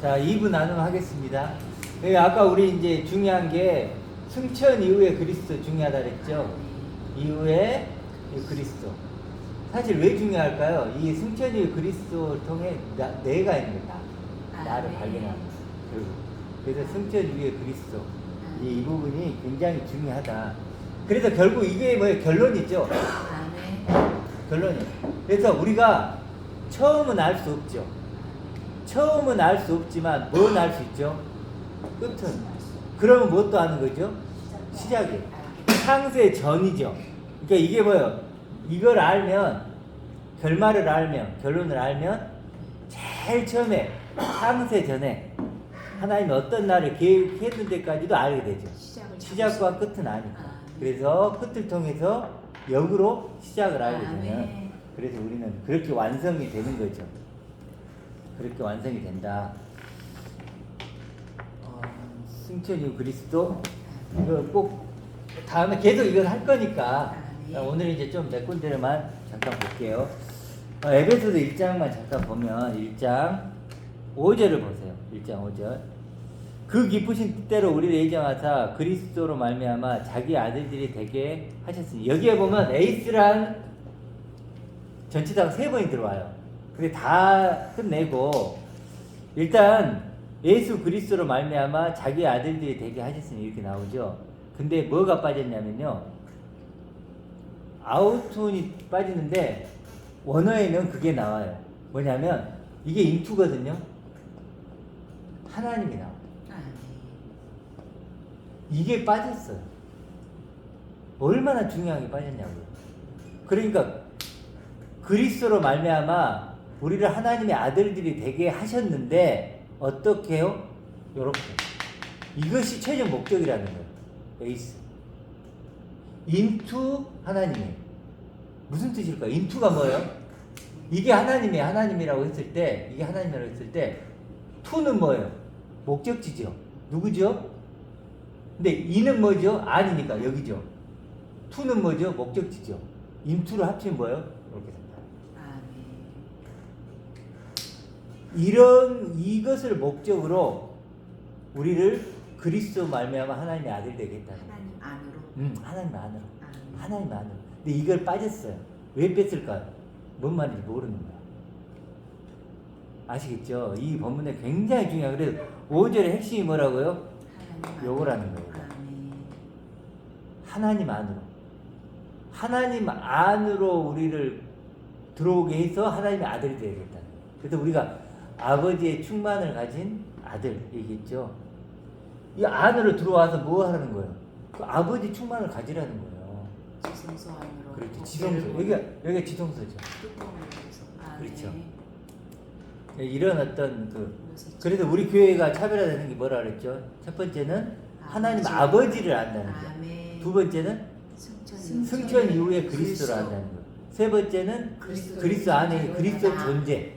자, 2부 나눔하겠습니다. 아까 우리 이제 중요한 게 승천 이후에 그리스도 중요하다 그랬죠? 이후에 그리스도. 사실 왜 중요할까요? 이 승천 이후 그리스도를 통해 내가 있는 거다. 나를 발견하는 거. 결국. 그래서 승천 이후에 그리스도. 이 부분이 굉장히 중요하다. 그래서 결국 이게 뭐예요? 결론이죠? 결론이. 그래서 우리가 처음은 알 수 없죠. 처음은 알 수 없지만 뭔 알 수 있죠? 끝은. 그러면 무엇도 아는 거죠? 시작이. 창세 전이죠. 그러니까 이게 뭐예요? 이걸 알면, 결말을 알면, 결론을 알면 제일 처음에 창세 전에 하나님이 어떤 날을 계획했는 데까지도 알게 되죠. 시작과 끝은 아니까. 그래서 끝을 통해서 역으로 시작을 알게 되면, 그래서 우리는 그렇게 완성이 되는 거죠. 그렇게 완성이 된다. 승천 이후 그리스도. 이거 꼭 다음에 계속 이걸 할 거니까 오늘 이제 좀 몇 군데만 잠깐 볼게요. 에베소서 1장만 잠깐 보면 1장 5절을 보세요. 1장 5절. 그 기쁘신 뜻대로 우리를 예정하사 그리스도로 말미암아 자기 아들들이 되게 하셨으니, 여기에 보면 에이스란 전치사가 3번이 들어와요. 근데 다 끝내고 일단 예수 그리스도로 말미암아 자기 아들들이 되게 하셨으니 이렇게 나오죠. 근데 뭐가 빠졌냐면요, 아우톤이 빠지는데 원어에는 그게 나와요. 뭐냐면 이게 인투거든요. 하나님이 나와요. 이게 빠졌어요. 얼마나 중요하게 빠졌냐고요. 그러니까 그리스도로 말미암아 우리를 하나님의 아들들이 되게 하셨는데 어떻게 해요? 요렇게. 이것이 최종 목적이라는 거예요. 에이스. 인투 하나님이에요. 무슨 뜻일까요? 인투가 뭐예요? 이게 하나님이라고 했을 때, 이게 하나님이라고 했을 때, 투는 뭐예요? 목적지죠. 누구죠? 근데 이는 뭐죠? 아니니까 여기죠. 투는 뭐죠? 목적지죠. 인투를 합치면 뭐예요? 이렇게 된다. 이것을 목적으로 우리를 그리스도 말미암아 하나님의 아들 되겠다는 거예요. 하나님 안으로. 하나님 안으로. 하나님 안으로. 근데 이걸 빠졌어요. 왜 뺐을까요? 뭔 말인지 모르는 거야. 아시겠죠? 이 본문에 굉장히 중요해요. 그래서 5절의 핵심이 뭐라고요? 요거라는 거예요. 하나님 안으로. 하나님 안으로 우리를 들어오게 해서 하나님의 아들이 되겠다는 거예요. 그래서 우리가 아버지의 충만을 가진 아들 얘기했죠. 이 안으로 들어와서 뭐 하라는 거예요? 그 아버지 충만을 가지라는 거예요. 지성소 안으로. 그렇죠. 지성소. 여기가 지성소죠. 그렇죠. 이런 어떤 그래서 우리 교회가 차별화되는 게 뭐라 그랬죠? 첫 번째는 하나님 아버지를 안다는 거. 두 번째는 승천 이후에 그리스도를 안다는 거. 세 번째는 그리스도 안에 그리스도 존재.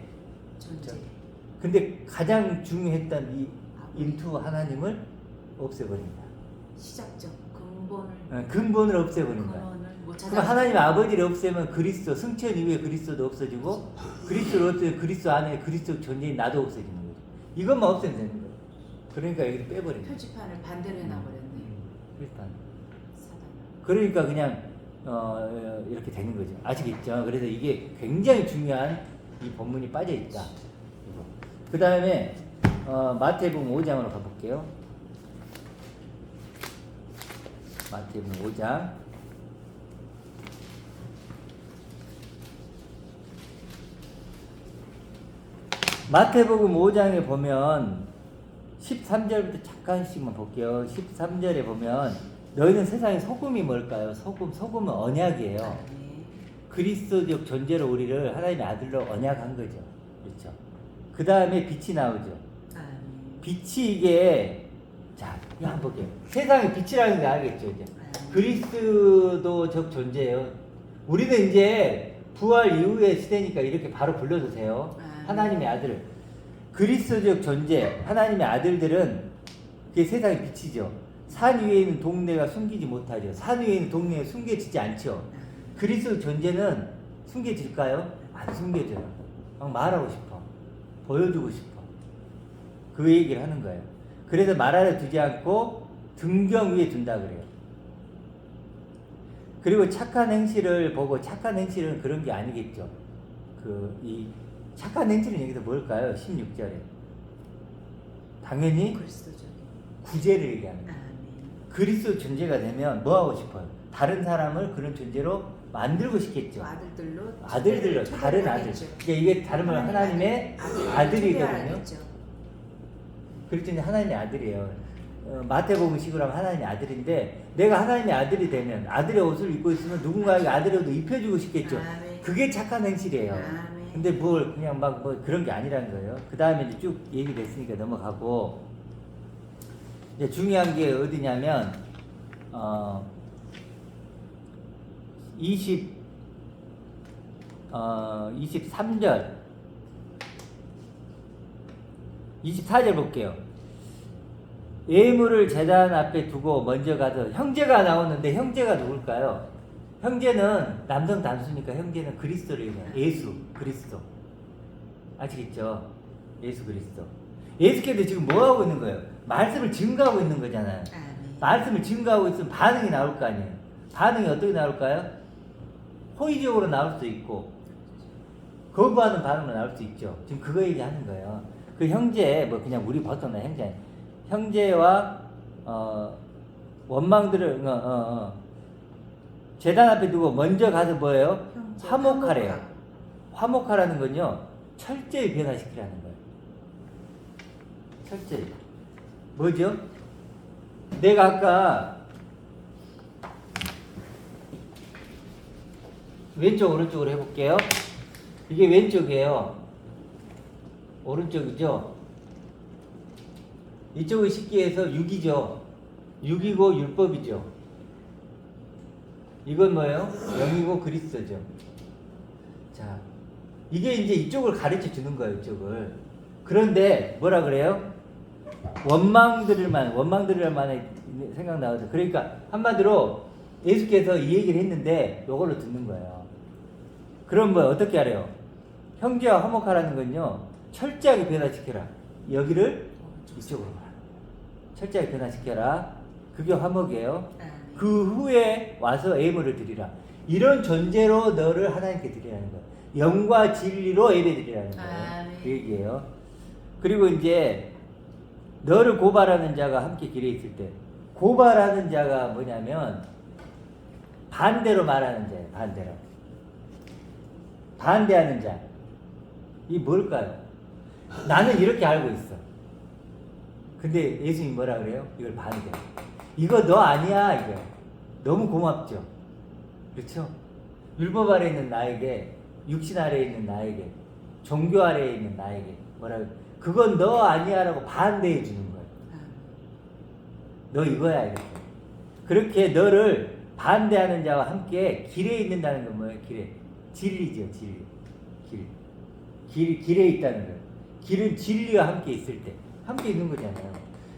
근데 가장 중요했던 이 인투 하나님을 없애버린다. 시작적 근본을. 근본을 없애버린다. 그럼 하나님 아버지를 없애면 그리스도, 승천 이후에 그리스도도 없어지고, 그리스도를 없애면 그리스도 안에 그리스도 존재인 나도 없어지는 거죠. 이것만 없애면 되는 거예요. 그러니까 여기를 빼버린 거예요. 표지판을 반대로 해놔버렸네. 표지판. 그러니까 그냥 이렇게 되는 거죠. 아시겠죠? 그래서 이게 굉장히 중요한 이 본문이 빠져 있다. 그 다음에 마태복음 5장으로 가볼게요. 마태복음 5장. 마태복음 5장에 보면 13절부터 잠깐씩만 볼게요. 13절에 보면 너희는 세상의 소금이 뭘까요? 소금은 언약이에요. 그리스도적 존재로 우리를 하나님의 아들로 언약한 거죠. 그렇죠. 그 다음에 빛이 나오죠. 빛이 이게, 자, 이거 한번 볼게요. 세상에 빛이라는 게 알겠죠, 이제. 그리스도적 존재예요. 우리는 이제 부활 이후의 시대니까 이렇게 바로 불러주세요. 하나님의 아들. 그리스도적 존재, 하나님의 아들들은 그게 세상의 빛이죠. 산 위에 있는 동네가 숨기지 못하죠. 산 위에 있는 동네가 숨겨지지 않죠. 그리스도 존재는 숨겨질까요? 안 숨겨져요. 막 말하고 싶어. 보여주고 싶어. 그 얘기를 하는 거예요. 그래서 말 아래 두지 않고 등경 위에 둔다 그래요. 그리고 착한 행실을 보고 착한 행실은 그런 게 아니겠죠. 이 착한 행실은 여기서 뭘까요? 16절에 당연히 그리스도적인 구제를 얘기하는 거예요. 아멘. 그리스도 존재가 되면 뭐 하고 싶어요? 다른 사람을 그런 존재로 만들고 싶겠죠. 아들들로 다른 아들. 그러니까 이게 다른 말 하나님의 아들이거든요. 그렇죠. 이제 하나님의 아들이에요. 마태복음식으로 하면 하나님의 아들인데 내가 하나님의 아들이 되면 아들의 옷을 입고 있으면 누군가에게 아들의 옷을 입혀주고 싶겠죠. 아멘. 그게 착한 행실이에요. 아멘. 근데 뭘 그냥 막 뭐 그런 게 아니라는 거예요. 그 다음에 이제 쭉 얘기됐으니까 넘어가고 이제 중요한 게 어디냐면 23절 24절 볼게요. 예물을 제단 앞에 두고 먼저 가서 형제가 나오는데 형제가 누굴까요? 형제는 남성 단수니까 형제는 그리스도를 얘기해요. 예수 그리스도 아시겠죠? 예수 그리스도. 예수께서 지금 뭐 하고 있는 거예요? 말씀을 증거하고 있는 거잖아요. 아멘. 말씀을 증거하고 있으면 반응이 나올 거 아니에요. 반응이 어떻게 나올까요? 호의적으로 나올 수도 있고 거부하는 반응으로 나올 수 있죠. 지금 그거 얘기하는 거예요. 그 형제 뭐 그냥 우리 보통 형제 형제와 원망들을 제단 앞에 두고 먼저 가서 뭐예요? 형제, 화목하래요. 화목하라는 건요 철저히 변화시키라는 거예요. 철저히. 뭐죠? 내가 아까 왼쪽 오른쪽으로 해볼게요. 이게 왼쪽이에요. 오른쪽이죠. 이쪽은 쉽게 해서 6이죠. 6이고 율법이죠. 이건 뭐예요? 영이고 그리스도죠. 자, 이게 이제 이쪽을 가르쳐 주는 거예요. 이쪽을. 그런데 뭐라 그래요? 원망들을만 생각 나거든. 그러니까 한마디로 예수께서 이 얘기를 했는데 이걸로 듣는 거예요. 그럼 뭐 어떻게 하래요? 형제와 화목하라는 건요 철저하게 변화시켜라. 여기를 이쪽으로 가라. 철저하게 변화시켜라. 그게 화목이에요. 그 후에 와서 예물을 드리라. 이런 존재로 너를 하나님께 드리라는 거예요. 영과 진리로 예배 드리라는 거예요. 그 얘기예요. 그리고 이제 너를 고발하는 자가 함께 길에 있을 때 고발하는 자가 뭐냐면 반대로 말하는 자예요. 반대로. 반대하는 자. 이 뭘까요? 나는 이렇게 알고 있어. 근데 예수님이 뭐라 그래요? 이걸 반대. 이거 너 아니야. 이거. 너무 고맙죠. 그렇죠? 율법 아래에 있는 나에게, 육신 아래에 있는 나에게, 종교 아래에 있는 나에게 뭐라 그래요? 그건 너 아니야라고 반대해 주는 거예요. 너 이거야 이렇게. 그렇게 너를 반대하는 자와 함께 길에 있는다는 건 뭐예요? 길에. 진리죠, 진리. 길에 있다는 거예요. 길은 진리와 함께 있을 때. 함께 있는 거잖아요.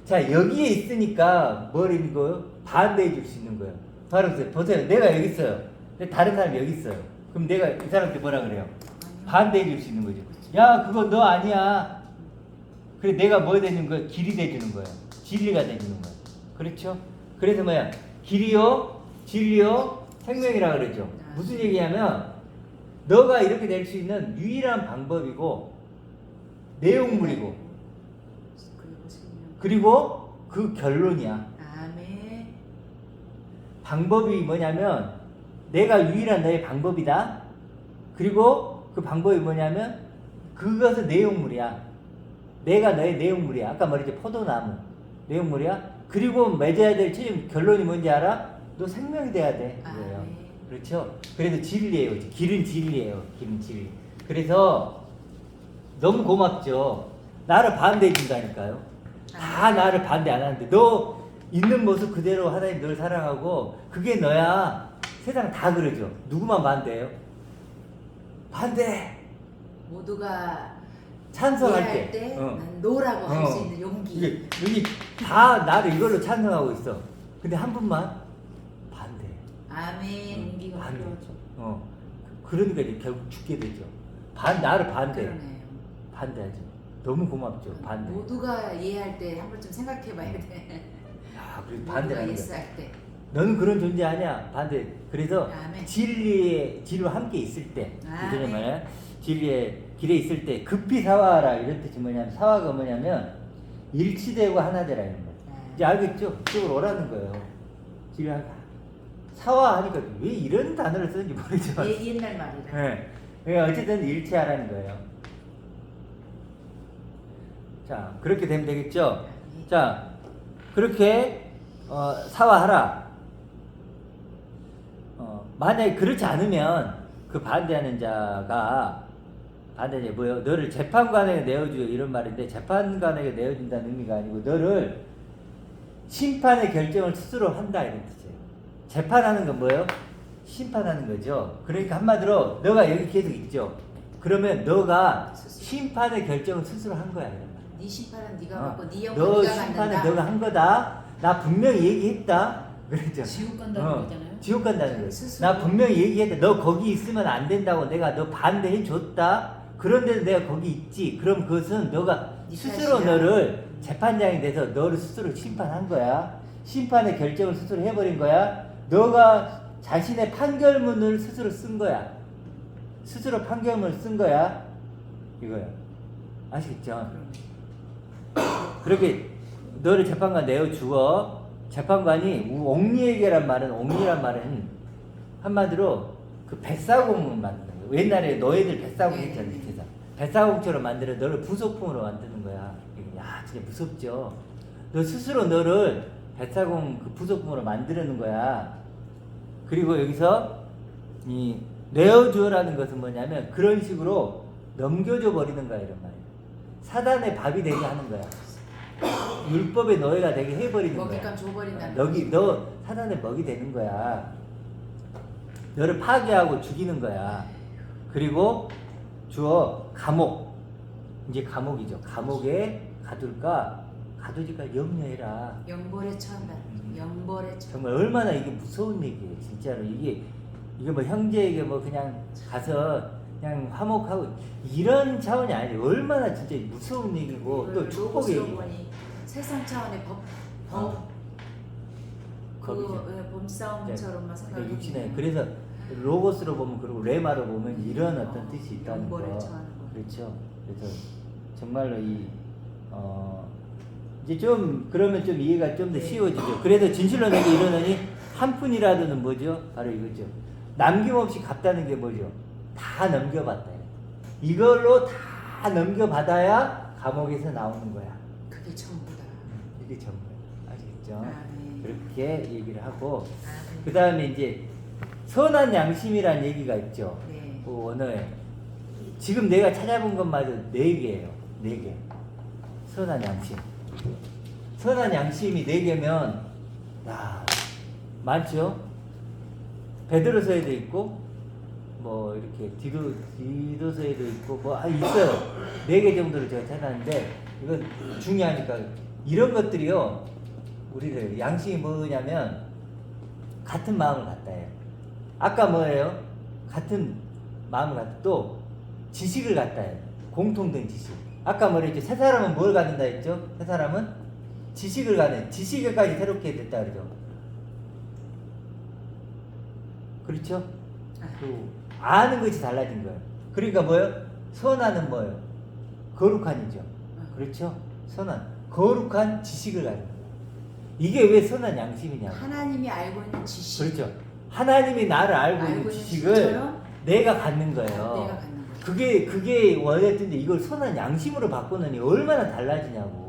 자, 여기에 있으니까 뭘 있는 거예요? 반대해 줄 수 있는 거예요. 바로 보세요. 내가 여기 있어요. 근데 다른 사람이 여기 있어요. 그럼 내가 이 사람한테 뭐라 그래요? 반대해 줄 수 있는 거죠. 야, 그거 너 아니야. 그래, 내가 뭐 되는 거야? 길이 돼주는 거예요. 진리가 돼주는 거예요. 그렇죠? 그래서 뭐야? 길이요, 진리요, 생명이라 그러죠. 무슨 얘기냐면 너가 이렇게 될 수 있는 유일한 방법이고 내용물이고 그리고 그 결론이야. 아멘. 방법이 뭐냐면 내가 유일한 너의 방법이다. 그리고 그 방법이 뭐냐면 그것은 내용물이야. 내가 너의 내용물이야. 아까 말했지 포도나무 내용물이야. 그리고 맺어야 될 최종 결론이 뭔지 알아? 너 생명이 돼야 돼. 그거예요. 그렇죠? 그래서 진리예요. 길은 진리예요. 길은 진리. 그래서 너무 고맙죠. 나를 반대해 준다니까요. 다 나를 반대 안 하는데 너 있는 모습 그대로 하나님 널 사랑하고 그게 너야. 세상 다 그러죠. 누구만 반대해요? 반대. 모두가 찬성할 때, 난 노라고 할 수 있는 용기. 여기 다 나를 이걸로 찬성하고 있어. 근데 한 분만 반대. 아멘. 용기가 반대. 필요하죠. 그러니까 이제 결국 죽게 되죠. 나를 반대. 그러네요. 반대하죠. 너무 고맙죠. 반대. 모두가 이해할 때 한 번쯤 생각해봐야 돼. 아, 그리고 모두가 반대라는 거야. 예스할 때. 너는 그런 존재 아니야. 반대. 그래서 아멘. 진리와 함께 있을 때, 아멘. 이전에 말이야. 진리의 길에 있을 때 급히 사화하라 이런 뜻이 뭐냐면 사화가 뭐냐면 일치되고 하나 되라 이런 거야. 이제 알겠죠? 이쪽으로 오라는 거예요. 진리가 사화하니까 왜 이런 단어를 쓰는지 모르지만. 옛날 말이라. 네. 그러니까 어쨌든 일치하라는 거예요. 자, 그렇게 되면 되겠죠? 자, 그렇게 사화하라. 만약에 그렇지 않으면 그 반대하는 자가 반대자 뭐요? 너를 재판관에게 내어주요 이런 말인데 재판관에게 내어준다는 의미가 아니고 너를 심판의 결정을 스스로 한다 이런 뜻이에요. 재판하는 건 뭐예요? 심판하는 거죠. 그러니까 한마디로 너가 여기 계속 있죠. 그러면 너가 심판의 결정을 스스로 한 거야 이런 말. 네 심판은 네가 받고 네 영광 너 네가 심판은 받는다. 너가 한 거다. 나 분명히 얘기했다. 그랬죠. 지옥 간다는 거잖아요. 지옥 간다는 거예요. 스스로. 나 분명히 얘기했다. 너 거기 있으면 안 된다고 내가 너 반대해 줬다. 그런데도 내가 거기 있지. 그럼 그것은 너가 네 스스로 탓이야. 너를 재판장이 돼서 너를 스스로 심판한 거야. 심판의 결정을 스스로 해버린 거야. 너가 자신의 판결문을 스스로 쓴 거야. 스스로 판결문을 쓴 거야. 이거야. 아시겠죠? 그렇게 너를 재판관 내어주어 재판관이 옥리에게란 말은 옥리란 말은 한마디로 그 뱃사공을 만드는 거야. 옛날에 너희들 뱃사공 했잖아. 밑에서 뱃사공처럼 만들어 너를 부속품으로 만드는 거야. 야 진짜 무섭죠. 너 스스로 너를 뱃사공 그 부속품으로 만드는 거야. 그리고 여기서 이 내어주어라는 것은 뭐냐면 그런 식으로 넘겨줘 버리는 거야 이런 말이야. 사단의 밥이 되게 하는 거야. 율법의 노예가 되게 해버리는 거야. 먹잇감 줘버린다는 너 사단의 먹이 되는 거야. 너를 파괴하고 죽이는 거야. 그리고 주어 감옥. 이제 감옥이죠. 감옥에 가두지까 염려해라. 영벌에 처한다. 영벌에 처. 정말 얼마나 이게 무서운 얘기예요. 진짜로 이게 뭐 형제에게 뭐 그냥 가서 그냥 화목하고 이런 차원이 아니에요. 얼마나 진짜 무서운 얘기고 또 축복의 얘기고. 세상 차원의 거기죠. 범싸움처럼만 그러니까 육신에 생각해. 그래서 로고스로 보면 그리고 레마로 보면 이런 어떤 뜻이 있다는 영벌에 거. 처하는 거. 그렇죠. 그래서 정말로 이제 좀 그러면 좀 이해가 좀 더 네. 쉬워지죠. 그래서 진실로 내게 이르노니 한 푼이라도는 뭐죠? 바로 이거죠. 남김없이 갚다는 게 뭐죠? 다 넘겨받다. 이걸로 다 넘겨받아야 감옥에서 나오는 거야. 그게 전부다. 이게 전부야. 아시겠죠? 아멘. 그렇게 얘기를 하고 아멘. 그 다음에 이제 선한 양심이란 얘기가 있죠. 네. 그 언어에 지금 내가 찾아본 것마저 4개예요. 4개. 선한 양심. 선한 양심이 4개면 야 많죠. 베드로서에도 있고 뭐 이렇게 디도서에도 있고 뭐 있어요. 4개 정도를 제가 찾았는데 이건 중요하니까 이런 것들이요. 우리들 양심이 뭐냐면 같은 마음을 갖다 해요. 아까 뭐예요? 같은 마음을 갖다 또 지식을 갖다 해요. 공통된 지식. 아까 뭐랬죠? 세 사람은 뭘 갖는다 했죠? 세 사람은 지식을 갖는 지식을까지 새롭게 됐다 그러죠. 그렇죠? 그 아는 것이 달라진 거예요. 그러니까 뭐예요? 선한은 뭐예요? 거룩한이죠. 그렇죠? 선한 거룩한 지식을 갖는 거예요. 이게 왜 선한 양심이냐고. 하나님이 알고 있는 지식. 그렇죠. 하나님이 나를 알고 있는 있는 지식을 지식처럼 내가 갖는 거예요. 내가 갖는 거예요. 그게 원했던데 이걸 선한 양심으로 바꾸느니 얼마나 달라지냐고.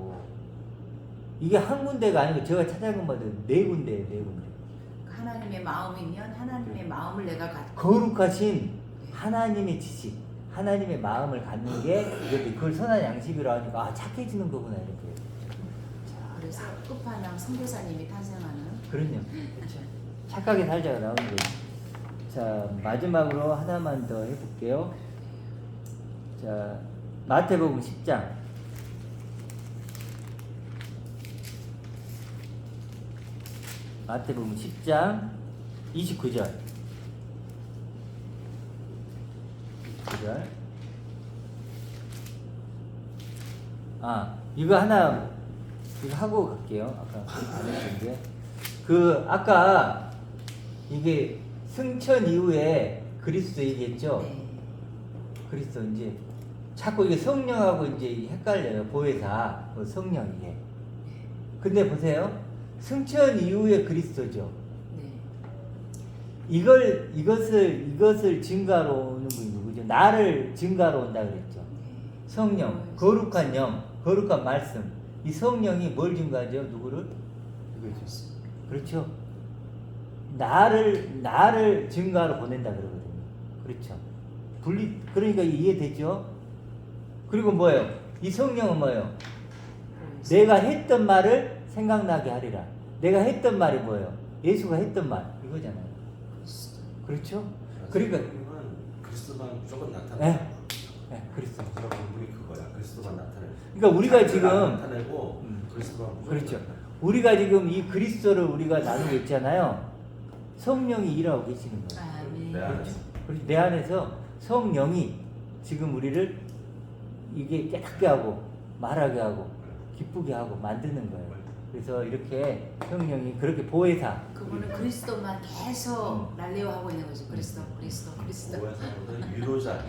이게 한 군데가 아니고 제가 찾아본 것마다 4군데예요. 4군데. 하나님의 마음이면 하나님의 마음을 내가 갖고 거룩하신 하나님의 지식, 하나님의 마음을 갖는 게 이것도 그걸 선한 양심이라고 하니까 아 착해지는 거구나 이렇게. 그래서 끝판왕 선교사님이 탄생하는 그럼요. 그렇죠. 착하게 살자가 나오는 거예요. 자 마지막으로 하나만 더 해볼게요. 자 마태복음 10장. 마태복음 10장 29절. 29절. 이거 하나 이거 하고 갈게요. 아까 안 했는데 아까 이게 승천 이후에 그리스도 얘기했죠. 네. 그리스도 이제 자꾸 이게 성령하고 이제 헷갈려요. 보혜사 성령 이게. 근데 보세요. 승천 이후에 그리스도죠. 네. 이것을 증가로 오는 분이 누구죠? 나를 증가로 온다 그랬죠. 성령, 거룩한 영, 거룩한 말씀. 이 성령이 뭘 증가하죠? 누구를? 그렇죠. 나를 증가로 보낸다 그러거든요. 그렇죠. 그러니까 이해되죠? 그리고 뭐예요? 이 성령은 뭐예요? 내가 했던 말을 생각나게 하리라. 내가 했던 말이 뭐예요? 예수가 했던 말 이거잖아요. 그렇죠? 그러니까 그리스도만 무조건 나타내. 네, 그리스도. 제가 본분이 그거야. 그리스도만 나타내. 그러니까 우리가 지금 나타내고 그리스도만 무조건 그렇죠. 나타내. 우리가 지금 이 그리스도를 우리가 나누고 있잖아요. 성령이 일하고 계시는 거예요. 아멘. 내 안에서. 그렇죠. 내 안에서 성령이 지금 우리를 이게 깨닫게 하고 말하게 하고 기쁘게 하고 만드는 거예요. 그래서 이렇게 성령이 그렇게 보혜사. 그분은 그리스도만 계속 날레오하고 있는 거죠. 그리스도. 보혜사는 위로자.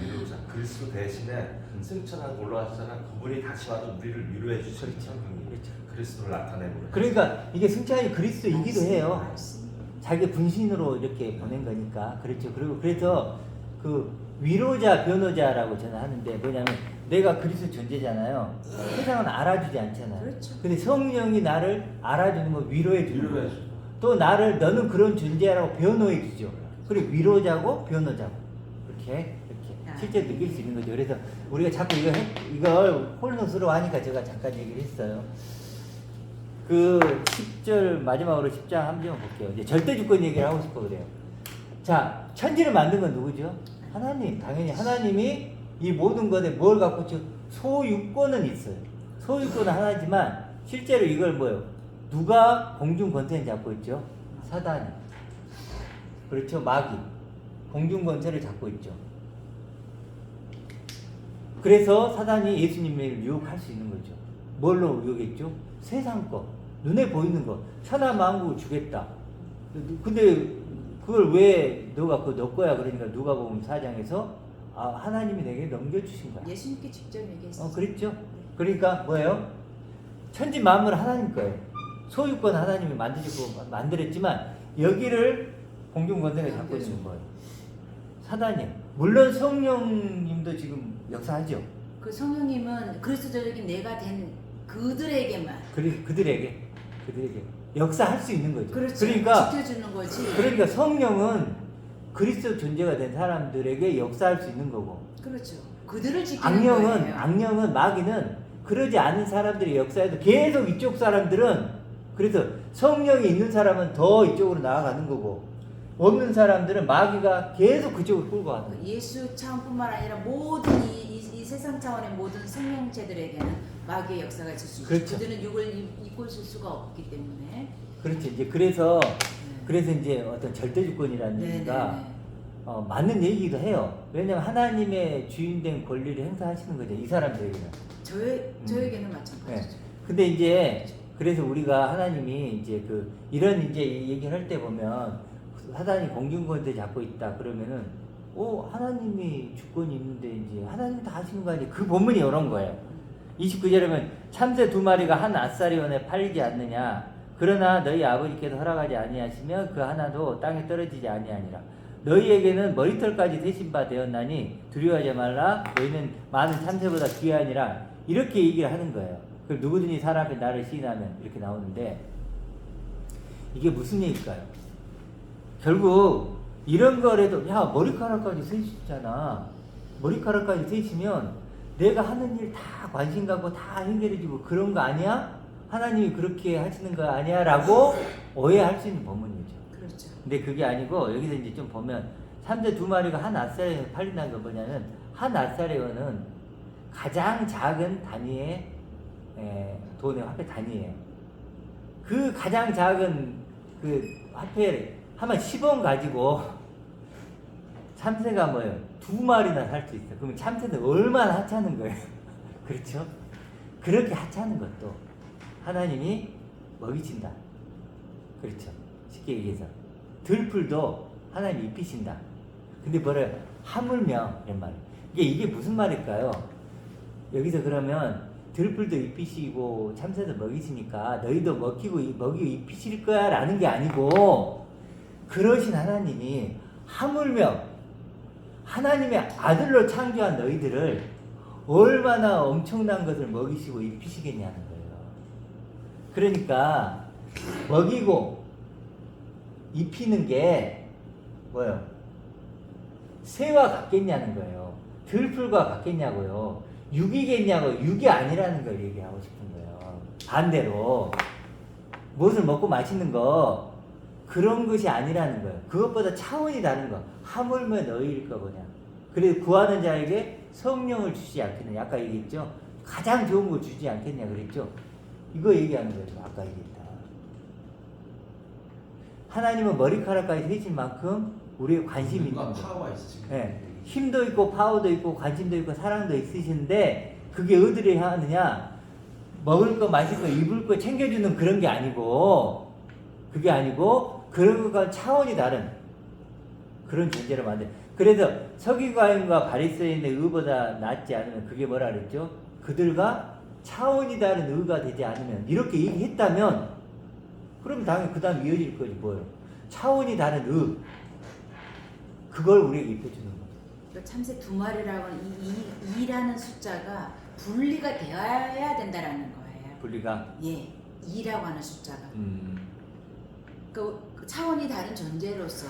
그리스도 대신에 승천하고 올라왔잖아. 그분이 다시 와서 우리를 위로해 주시는 성령이. 그렇죠. 그리스도를 나타내고. 그러니까 이게 승천이 그리스도이기도 해요. 말씀. 자기 분신으로 이렇게 보낸 거니까. 그렇죠. 그리고 그래서 그 위로자, 변호자라고 저는 하는데 뭐냐면 내가 그리스도 존재잖아요. 세상은 알아주지 않잖아요. 그렇죠. 근데 성령이 나를 알아주는 거 위로해 주는 위로해 거예요. 주고. 또 너는 그런 존재라고 변호해 주죠. 그리고 위로자고 변호자고 이렇게 실제 느낄 수 있는 거죠. 그래서 우리가 자꾸 이걸 혼선스러워 하니까 제가 잠깐 얘기를 했어요. 그 10절 마지막으로 10장 한번 볼게요. 이제 절대 주권 얘기를 하고 싶어 그래요. 자, 천지를 만든 건 누구죠? 하나님. 당연히 하나님이 이 모든 것에 뭘 갖고 있죠? 소유권은 있어요. 소유권은 하나지만 실제로 이걸 뭐예요? 누가 공중 권세를 잡고 있죠? 사단이. 그렇죠? 마귀. 공중 권세를 잡고 있죠. 그래서 사단이 예수님을 유혹할 수 있는 거죠. 뭘로 유혹했죠? 세상 거, 눈에 보이는 거, 천하 만국을 주겠다. 근데 그걸 왜 너가 그거 너 거야? 그러니까 누가복음 4장에서 하나님이 내게 넘겨주신 거야. 예수님께 직접 얘기했어요. 그랬죠. 그러니까 뭐예요? 천지 만물 하나님 거예요. 소유권 하나님이 만들었지만 여기를 공중 권세가 잡고 있는 거예요. 사단이. 물론 성령님도 지금 역사하죠. 그 성령님은 그리스도적인 내가 된 그들에게만. 그들에게 역사할 수 있는 거죠. 그렇죠. 그러니까 지켜주는 거지. 그러니까 성령은 그리스도 존재가 된 사람들에게 역사할 수 있는 거고. 그렇죠. 그들을 지키는 거예요. 악령은 마귀는 그러지 않은 사람들이 역사해도 계속 이쪽 사람들은 그래서 성령이 있는 사람은 더 이쪽으로 나아가는 거고 없는 사람들은 마귀가 계속 그쪽으로 끌고 가는 거예요. 예수 차원뿐만 아니라 모든 이 세상 차원의 모든 생명체들에게는 마귀의 역사가 있을 수 있죠. 그렇죠. 그들은 육을 입고 있을 수가 없기 때문에. 그렇죠. 이제 그래서 이제 어떤 절대 주권이라는 얘기가 맞는 얘기기도 해요. 왜냐면 하나님의 주인된 권리를 행사하시는 거죠. 이 사람들에게는. 저에게는 마찬가지죠. 근데 이제 그래서 우리가 하나님이 이제 이런 이제 얘기를 할 때 보면 사단이 공중권세 잡고 있다 그러면은 하나님이 주권이 있는데 이제 하나님 다 하시는 거 아니에요? 그 본문이 이런 거예요. 29절에 보면 참새 2마리가 한 아사리원에 팔리지 않느냐. 그러나 너희 아버지께서 허락하지 아니하시며 그 하나도 땅에 떨어지지 아니하니라. 너희에게는 머리털까지 되신 바 되었나니 두려워하지 말라. 너희는 많은 참새보다 귀하니라. 이렇게 얘기를 하는 거예요. 그럼 누구든지 사람 앞에 나를 시인하면 이렇게 나오는데 이게 무슨 얘기일까요? 결국 이런 거라도 머리카락까지 세시잖아. 머리카락까지 세시면 내가 하는 일 다 관심 갖고 다 해결해주고 그런 거 아니야? 하나님이 그렇게 하시는 거 아니야? 라고 오해할 수 있는 법문이죠. 그렇죠. 근데 그게 아니고 여기서 이제 좀 보면 참새 2마리가 한 아사리에 팔린다는 건 뭐냐면 한 아사리원은 가장 작은 단위의 돈의 화폐 단위예요. 그 가장 작은 그 화폐를 하면 10원 가지고 참새가 뭐예요? 2마리나 살 수 있어요. 그러면 참새는 얼마나 하찮은 거예요. 그렇죠? 그렇게 하찮은 것도 하나님이 먹이신다. 그렇죠. 쉽게 얘기해서 들풀도 하나님이 입히신다. 근데 뭐래요? 하물며 이런 말. 이게 무슨 말일까요? 여기서 그러면 들풀도 입히시고 참새도 먹이시니까 너희도 먹이고 입히실 거야 라는 게 아니고, 그러신 하나님이 하물며 하나님의 아들로 창조한 너희들을 얼마나 엄청난 것을 먹이시고 입히시겠냐는 거예요. 그러니까 먹이고 입히는 게 뭐예요? 새와 같겠냐는 거예요. 들풀과 같겠냐고요. 육이겠냐고. 육이 아니라는 걸 얘기하고 싶은 거예요. 반대로 무엇을 먹고 마시는 거 그런 것이 아니라는 거예요. 그것보다 차원이 다른 거. 하물며 너희일 거보냐. 그래서 구하는 자에게 성령을 주지 않겠느냐. 아까 얘기했죠. 가장 좋은 걸 주지 않겠냐 그랬죠. 이거 얘기하는 거예요. 아까 얘기했다. 하나님은 머리카락까지 세신 만큼 우리의 관심이 있는 거예요. 파워가 있으신 네. 힘도 있고 파워도 있고 관심도 있고 사랑도 있으신데, 그게 어디를 하느냐? 먹을 거 마실 거 입을 거 챙겨주는 그런 게 아니고, 그게 아니고 그런 것과 차원이 다른 그런 존재를 만들. 그래서 서기관과 바리새인의 의보다 낫지 않으면, 그게 뭐라 그랬죠? 그들과 차원이 다른 의가 되지 않으면, 이렇게 얘기했다면 그럼 당연히 그 다음 이어질 거지 뭐예요? 차원이 다른 의, 그걸 우리에게 입혀주는 거예요. 그 참새 두 마리라고 하는 이라는 숫자가 분리가 되어야 된다라는 거예요. 분리가. 예, 2라고 하는 숫자가. 그 차원이 다른 존재로서.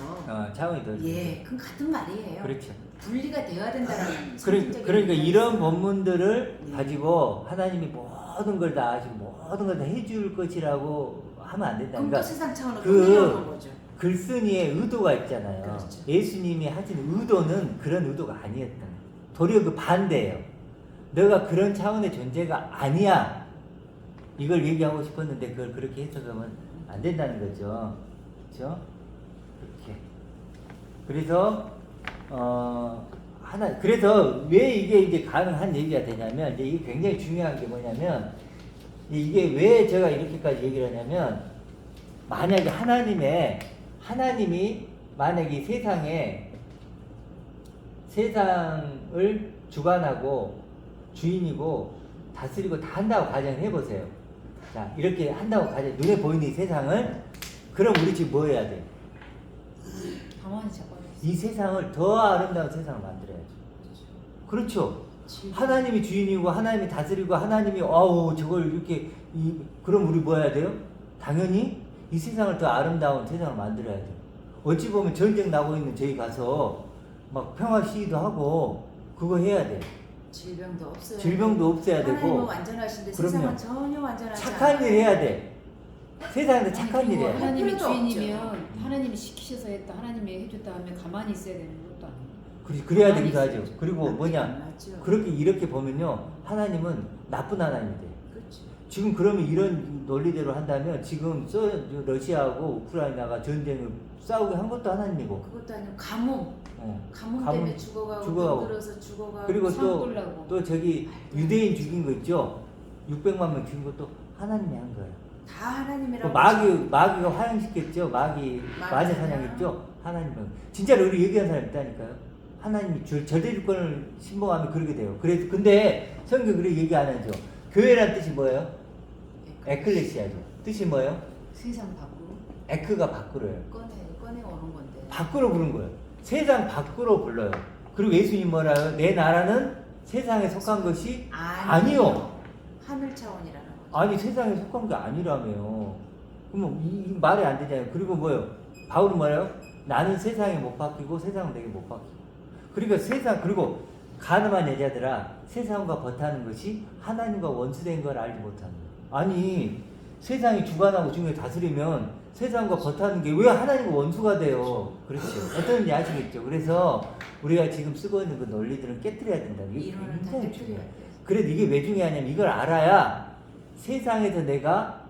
차원이 더. 예, 그건 같은 말이에요. 그렇죠. 분리가 되어야 된다라는. 그러니까 이런 법문들을 예. 가지고 하나님이 모든 걸 다 아시고 모든 걸 다 해줄 것이라고 하면 안 된다. 그럼 또 그러니까 세상 차원으로 그 흘러가는 거죠. 글쓴이의 의도가 있잖아요. 그렇죠. 예수님이 하신 의도는 그런 의도가 아니었던 거예요. 도리어 그 반대예요. 너가 그런 차원의 존재가 아니야. 이걸 얘기하고 싶었는데 그걸 그렇게 해석하면 안 된다는 거죠. 그렇죠? 그렇게. 그래서 그래서 왜 이게 이제 가능한 얘기가 되냐면, 이제 이게 굉장히 중요한 게 뭐냐면, 이게 왜 제가 이렇게까지 얘기를 하냐면, 만약에 하나님이 만약에 이 세상을 주관하고 주인이고 다스리고 다 한다고 가정을 해보세요. 자, 이렇게 한다고 가정, 눈에 보이는 이 세상을, 그럼 우리 지금 뭐 해야 돼? 가만히 잡아야 이 세상을 더 아름다운 세상을 만들어야죠. 그렇죠. 하나님이 주인이고 하나님이 다스리고 하나님이 저걸 이렇게 그럼 우리 뭐 해야 돼요? 당연히 이 세상을 더 아름다운 세상을 만들어야 돼요. 어찌 보면 전쟁 나고 있는 저희 가서 막 평화 시위도 하고 그거 해야 돼. 질병도 없어요. 질병도 없어야 하나님은 되고. 완전하신데 그럼요. 세상은 전혀 완전하지 착한 않아요. 일 해야 돼. 세상에서 착한 일 해야 돼. 하나님이 필요도 주인이면 하나님이 시키셔서 했다, 하나님이 해줬다 하면 가만히 있어야 되는 것도 아니고. 그래야 되기도 하죠. 그리고 뭐냐? 맞죠. 그렇게 이렇게 보면요, 하나님은 나쁜 하나님이 돼. 그렇죠. 지금 그러면 이런 논리대로 한다면 지금 러시아하고 우크라이나가 전쟁을 싸우게 한 것도 하나님이고. 그것도 아니고 가뭄 때문에 죽어가고 들어서 죽어가고. 그리고 산불나고. 또 저기 유대인 죽인 거 있죠? 600만 명 죽인 것도 하나님이 한 거예요. 다 하나님이라고. 마귀가 화형시켰죠? 마귀 사냥했죠? 하나님은. 진짜로 우리 얘기한 사람 있다니까요. 하나님이 절대 주권을 신봉하면 그렇게 돼요. 근데 성경 그렇게 얘기 안 하죠. 교회란 뜻이 뭐예요? 에클레시아죠. 뜻이 뭐예요? 세상 밖으로. 에크가 밖으로예요. 꺼내 오는 건데. 밖으로 부른 거예요. 세상 밖으로 불러요. 그리고 예수님 뭐라요? 내 나라는 세상에 속한 것이 아니요. 하늘 차원이라는 거죠. 아니, 세상에 속한 게 아니라며요. 그러면 이 말이 안 되잖아요. 그리고 뭐예요? 바울은 뭐예요? 나는 세상에 못 박히고 세상은 내게 못 박히고. 그러니까 그리고 가늠한 여자들아, 세상과 버타는 것이 하나님과 원수된 걸 알지 못하는 거예요. 아니, 세상이 주관하고 중에 다스리면 세상과 버타는 게 왜 하나님과 원수가 돼요? 그렇죠. 어떤지 아시겠죠? 그래서 우리가 지금 쓰고 있는 그 논리들은 깨뜨려야 된다. 이게 이론을 다 굉장히 깨뜨려야 중요해요. 돼요. 그래도 이게 왜 중요하냐면, 이걸 알아야 세상에서 내가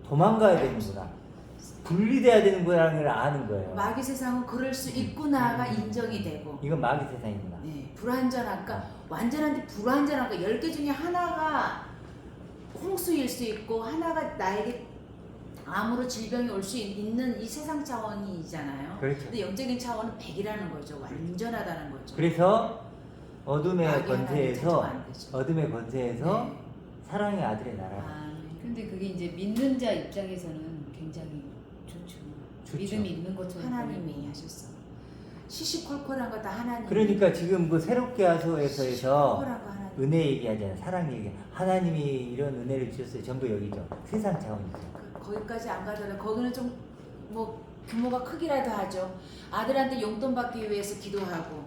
도망가야 되는구나, 분리돼야 되는구나라는 걸 아는 거예요. 마귀 세상은 그럴 수 있구나가 인정이 되고. 이건 마귀 세상이구나. 네, 불완전할까? 완전한데 불완전할까? 10개 중에 하나가 홍수일 수 있고 하나가 나에게 암으로 질병이 올 수 있는 이 세상 차원이잖아요. 그렇죠. 근데 영적인 차원은 100이라는 거죠. 완전하다는 거죠. 그래서 어둠의 마귀 권세에서 하나님 찾아가는 거죠. 어둠의 권세에서 네. 사랑의 아들의 나라. 아, 근데 그게 이제 믿는 자 입장에서는 굉장히 좋죠. 좋죠. 믿음이 있는 것처럼 하나님이 하셨어. 시시콜콜한 거 다 하나님. 그러니까 지금 그 새롭게 하소에서 시시콜콜한 거 하나님. 은혜 얘기하잖아요. 사랑 얘기. 하나님이 이런 은혜를 주셨어요. 전부 여기죠. 세상 차원이죠. 거기까지 안 가더라도 거기는 좀 뭐 규모가 크기라도 하죠. 아들한테 용돈 받기 위해서 기도하고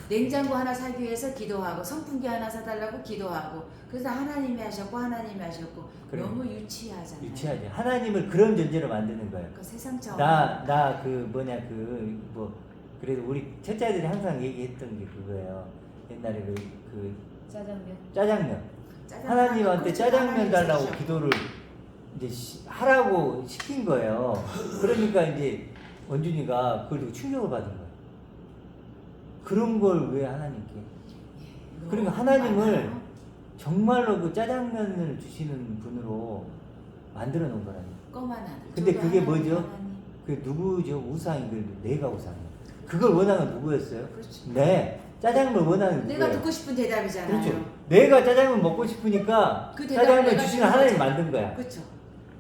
냉장고 하나 사기 위해서 기도하고 선풍기 하나 사달라고 기도하고 그래서 하나님이 하셨고 하나님이 하셨고 그래. 너무 유치하잖아요. 유치하죠. 하나님을 그런 존재로 만드는 거예요. 그 세상 차원. 나 그 뭐냐 그 뭐 그래도 우리 첫째들이 항상 얘기했던 게 그거예요. 옛날에 그 짜장면. 짜장면. 짜장면 하나님한테 그렇죠. 짜장면 하나님 달라고 주셨고. 기도를 이제 하라고 시킨 거예요. 그러니까 이제 원준이가 그걸 두고 충격을 받은 거예요. 그런 걸 왜 하나님께? 너무 그러니까 하나님을 많아요. 정말로 그 짜장면을 주시는 분으로 만들어 놓은 거라니까. 껌만 하나. 근데 저도 그게 하나님, 뭐죠? 하나님. 그 누구죠? 우상이 그 내가 우상이에요. 그걸 원하는 건 누구였어요? 그렇죠. 네. 짜장면 원하는 내가 누구예요? 듣고 싶은 대답이잖아요. 그렇죠. 내가 짜장면 먹고 싶으니까 그 대답을 짜장면 내가 주시는 주는 하나님 거죠. 만든 거야. 그렇죠.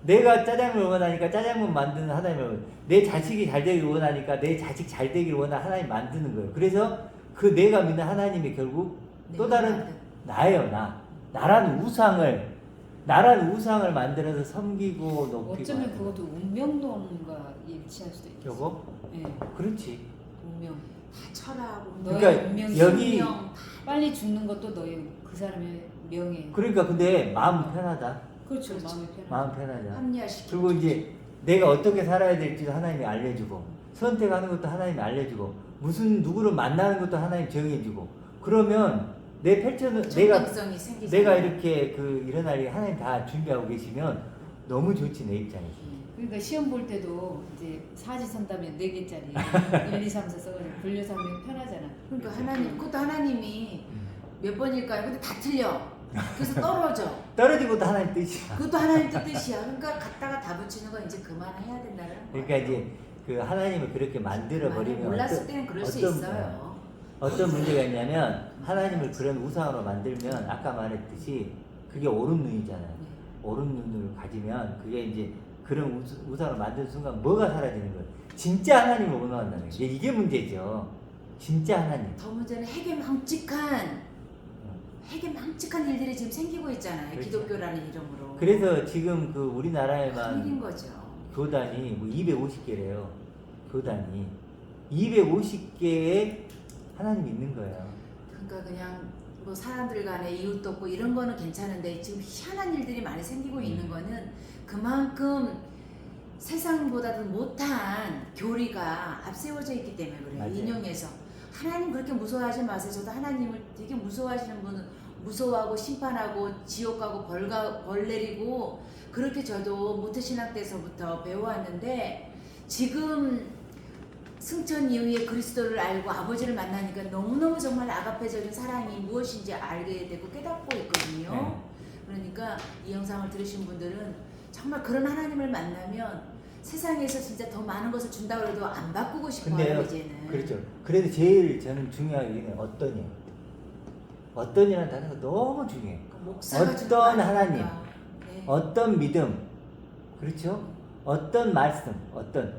내가 짜장면 원하니까 짜장면 만드는 하나님을 내 자식이 잘 되길 원하니까 내 자식 잘 되길 원하는 하나님 만드는 거예요. 그래서 그 내가 믿는 하나님이 결국 또 내가 다른 만든. 나예요. 나라는 우상을 만들어서 섬기고 높이고 어쩌면 하는 그것도 운명론과 일치할 수도 있겠어요. 요거? 네. 그렇지. 운명. 다 철하고 너의 그러니까 운명이 여기 운명. 빨리 죽는 것도 너의 그 사람의 명예. 그러니까 근데 마음 편하다. 그렇죠. 그렇죠. 마음이 편하죠. 마음 편하다. 합리화시키고. 그리고 이제 내가 어떻게 살아야 될지도 하나님이 알려주고 선택하는 것도 하나님이 알려주고 무슨 누구를 만나는 것도 하나님 정해주고 그러면 내 펼쳐는 정당성이 생기죠. 내가 이렇게 그 이런 날이 하나님 다 준비하고 계시면 너무 좋지 내 입장에서. 그러니까 시험 볼 때도 이제 사지선다면 4개짜리 1, 2, 3, 4 써가지고 분류서 하면 편하잖아. 그러니까 하나님 그것도 하나님이 음. 몇 번일까요? 근데 다 틀려. 그래서 떨어져. 떨어진 것도 하나님 뜻이야. 그것도 하나님 뜻이야. 그러니까 갖다가 다 붙이는 건 이제 그만해야 된다는 거야. 그러니까 이제 그 하나님을 그렇게 만들어 버리면 몰랐을 때는 그럴 수 있어요. 어떤 문제가 있냐면 하나님을 그런 우상으로 만들면 아까 말했듯이 그게 옳은 눈이잖아요. 네. 옳은 눈을 가지면 그게 이제 그런 우상을 만드는 순간 뭐가 사라지는 거예요? 진짜 하나님을 원한다는 거예요. 이게 문제죠. 진짜 하나님. 더 문제는 핵에 망측한 일들이 지금 생기고 있잖아요. 그렇죠. 기독교라는 이름으로. 그래서 지금 그 큰일인 우리나라에만 거죠. 교단이 뭐 250개래요. 교단이 250개의 하나님이 있는 거예요. 그러니까 그냥 뭐 사람들 간에 이웃도 없고 이런 거는 괜찮은데 지금 희한한 일들이 많이 생기고 있는 거는 그만큼 세상보다도 못한 교리가 앞세워져 있기 때문에 그래요. 맞아요. 인용해서 하나님 그렇게 무서워하지 마세요. 저도 하나님을 되게 무서워하시는 분은 무서워하고 심판하고 지옥 가고 벌 내리고 그렇게 저도 모태신앙 때서부터 배워왔는데 지금 승천 이후에 그리스도를 알고 아버지를 만나니까 너무너무 정말 아가페적인 사랑이 무엇인지 알게 되고 깨닫고 있거든요. 네. 그러니까 이 영상을 들으신 분들은 정말 그런 하나님을 만나면 세상에서 진짜 더 많은 것을 준다고 해도 안 바꾸고 싶어요. 근데요, 이제는. 그렇죠. 그래도 제일 저는 중요한 게 어떠냐. 어떠냐는 단어가 너무 중요해요. 그 목사가 주는 어떤 거 하나님, 아닙니까? 네. 어떤 믿음, 그렇죠? 어떤 말씀,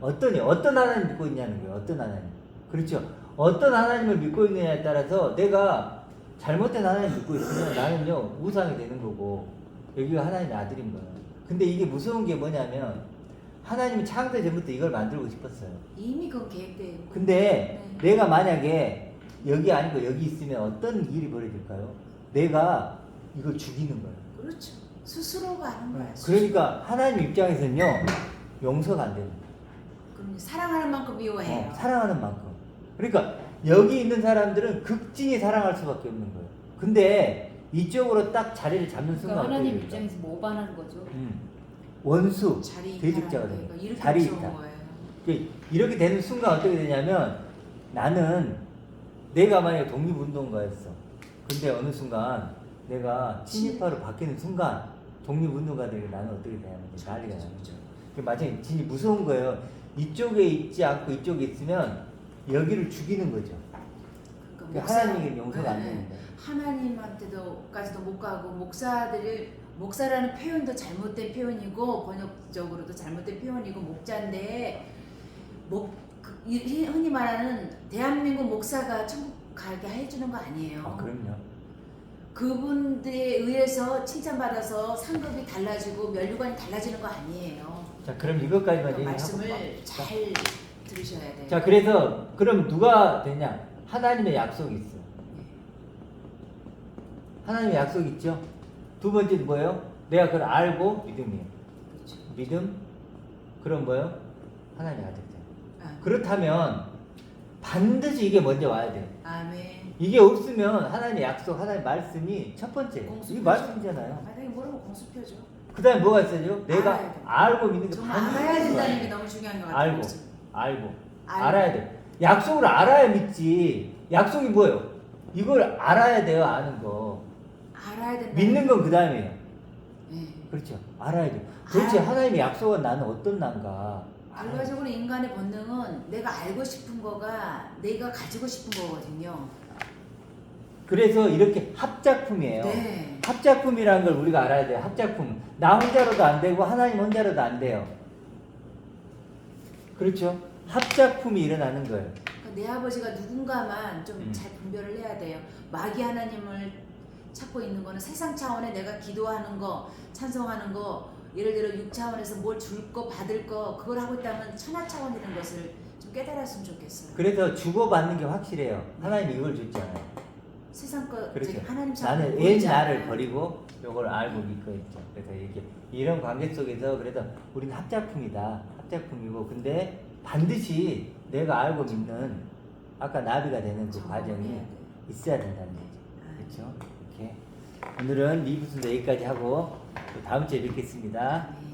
어떤 하나님 믿고 있냐는 거예요. 어떤 하나님. 그렇죠. 어떤 하나님을 믿고 있느냐에 따라서 내가 잘못된 하나님 믿고 있으면 나는요, 우상이 되는 거고, 여기가 하나님의 아들인 거예요. 근데 이게 무서운 게 뭐냐면, 하나님이 창세 전부터 이걸 만들고 싶었어요. 이미 그건 계획되어 있고. 근데 네. 내가 만약에 여기 아니고 여기 있으면 어떤 일이 벌어질까요? 내가 이걸 죽이는 거예요. 그렇죠. 스스로가 하는 거야. 그러니까 하나님 입장에서는요, 용서가 안 됩니다. 그럼 사랑하는 만큼 미워해요. 사랑하는 만큼. 그러니까 여기 있는 사람들은 극진히 사랑할 수밖에 없는 거예요. 근데 이쪽으로 딱 자리를 잡는 순간 그러니까 하나님 어떻게 될까요? 입장에서 모반하는 거죠. 원수, 자리 대적자가 이탈하는 돼요. 거예요. 이렇게 자리 무서운 있다. 거예요. 이렇게 되는 순간 어떻게 되냐면 나는 내가 만약에 독립운동가였어. 근데 어느 순간 내가 친일파로 바뀌는 순간 독립운동가들이 나는 어떻게 되냐면 이제 난리가 나는 거죠. 마치 진이 무서운 거예요. 이쪽에 있지 않고 이쪽에 있으면 여기를 죽이는 거죠. 그러니까 하나님에게 용서가 안 네, 되는 거예요. 하나님한테도까지도 못 가고 목사라는 표현도 잘못된 표현이고 번역적으로도 잘못된 표현이고 목자인데 흔히 말하는 대한민국 목사가 천국 가게 해주는 거 아니에요. 아, 그럼요. 그분들에 의해서 칭찬받아서 상급이 달라지고 면류관이 달라지는 거 아니에요. 자, 그럼 이것까지만 그 얘기하고. 말씀을 잘 들으셔야 돼요. 자, 그래서 그럼 누가 되냐? 하나님의 약속이 있어. 하나님의 약속 있죠. 두 번째는 뭐예요? 내가 그걸 알고 믿음이에요. 그렇죠. 믿음. 그럼 뭐예요? 하나님의 아들이죠. 아, 그렇다면 반드시 이게 먼저 와야 돼요. 아멘. 이게 없으면 하나님의 약속, 하나님의 말씀이 첫 번째. 공수표죠. 이게 말씀이잖아요. 만약에 모르면 공수표죠. 그 다음에 뭐가 있어요? 내가 알아야 돼. 알고 믿는 게 정말 알아야 반드시 된다는 와야 게 돼요. 너무 중요한 것 같아요. 알고, 그렇죠? 알고, 알고. 알아야 돼. 약속을 알아야 믿지. 약속이 뭐예요? 이걸 알아야 돼요, 아는 거. 알아야 된다. 믿는 건 그 다음이에요. 네. 그렇죠. 알아야 돼. 도대체 하나님의 약속은 나는 어떤 난가? 결과적으로 인간의 본능은 내가 알고 싶은 거가 내가 가지고 싶은 거거든요. 그래서 이렇게 합작품이에요. 네. 합작품이라는 걸 우리가 알아야 돼요. 합작품. 나 혼자로도 안 되고 하나님 혼자로도 안 돼요. 그렇죠? 합작품이 일어나는 거예요. 그러니까 내 아버지가 누군가만 좀 잘 분별을 해야 돼요. 마귀 하나님을 찾고 있는 거는 세상 차원에 내가 기도하는 거, 찬송하는 거, 예를 들어 6차원에서 뭘 줄 거, 받을 거, 그걸 하고 있다면 천하 차원이라는 것을 좀 깨달았으면 좋겠어요. 그래서 주고받는 게 확실해요. 하나님이 이걸 줬잖아요. 세상 거, 그렇죠. 저기 하나님 차원 나는 옛 나를 버리고 이걸 알고 믿고 있죠. 그래서 이렇게 이런 관계 속에서 그래서 우리는 합작품이다. 합작품이고 근데 반드시 내가 알고 믿는 아까 나비가 되는 그 과정이 있어야 된다는 거죠. 그렇죠? 이렇게 오늘은 리뷰순서 여기까지 하고 또 다음 주에 뵙겠습니다. 네.